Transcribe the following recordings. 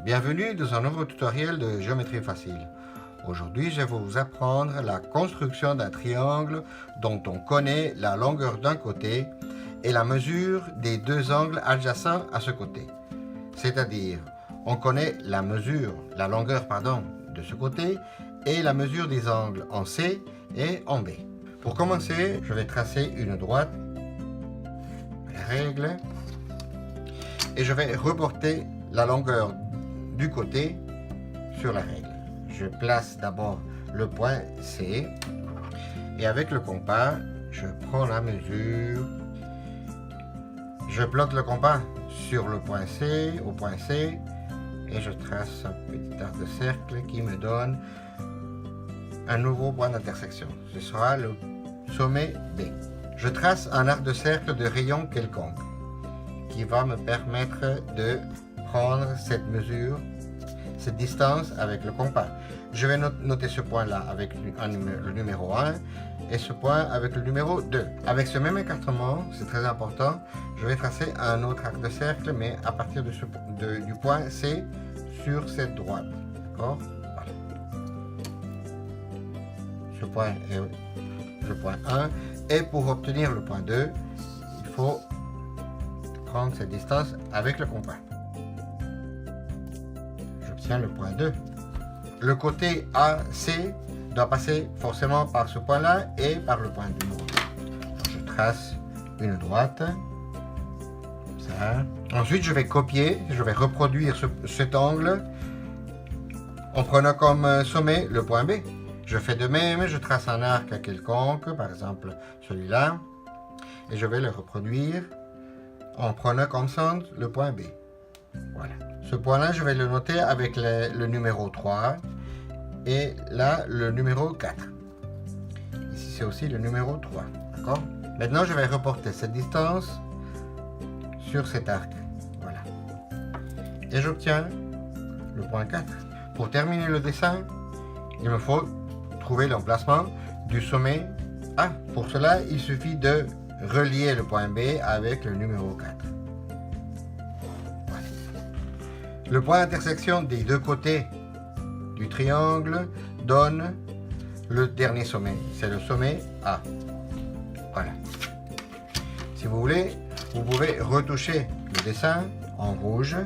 Bienvenue dans un nouveau tutoriel de géométrie facile. Aujourd'hui, je vais vous apprendre la construction d'un triangle dont on connaît la longueur d'un côté et la mesure des deux angles adjacents à ce côté. C'est-à-dire, on connaît la longueur de ce côté et la mesure des angles en C et en B. Pour commencer, je vais tracer une droite, la règle, et je vais reporter la longueur du côté sur la règle. Je place d'abord le point C et avec le compas, je prends la mesure. Je bloque le compas sur le point C, au point C, et je trace un petit arc de cercle qui me donne un nouveau point d'intersection. Ce sera le sommet B. Je trace un arc de cercle de rayon quelconque qui va me permettre de prendre cette mesure, cette distance avec le compas. Je vais noter ce point-là avec le numéro 1 et ce point avec le numéro 2. Avec ce même écartement, c'est très important, je vais tracer un autre arc de cercle, mais à partir du point C sur cette droite. D'accord ? Voilà. Ce point est le point 1. Et pour obtenir le point 2, il faut prendre cette distance avec le compas. J'obtiens le point 2. Le côté AC doit passer forcément par ce point-là et par le point numéro 2. Je trace une droite, comme ça. Ensuite, je vais copier, je vais reproduire cet angle en prenant comme sommet le point B. Je fais de même, je trace un arc quelconque, par exemple celui-là, et je vais le reproduire en prenant comme centre le point B. Voilà. Ce point-là, je vais le noter avec le numéro 3 et là, le numéro 4. Ici, c'est aussi le numéro 3. D'accord ? Maintenant, je vais reporter cette distance sur cet arc. Voilà. Et j'obtiens le point 4. Pour terminer le dessin, il me faut trouver l'emplacement du sommet A. Pour cela, il suffit de relier le point B avec le numéro 4. Voilà. Le point d'intersection des deux côtés du triangle donne le dernier sommet. C'est le sommet A. Voilà. Si vous voulez, vous pouvez retoucher le dessin en rouge.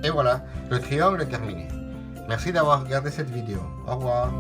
Et voilà, le triangle est terminé. Merci d'avoir regardé cette vidéo. Au revoir.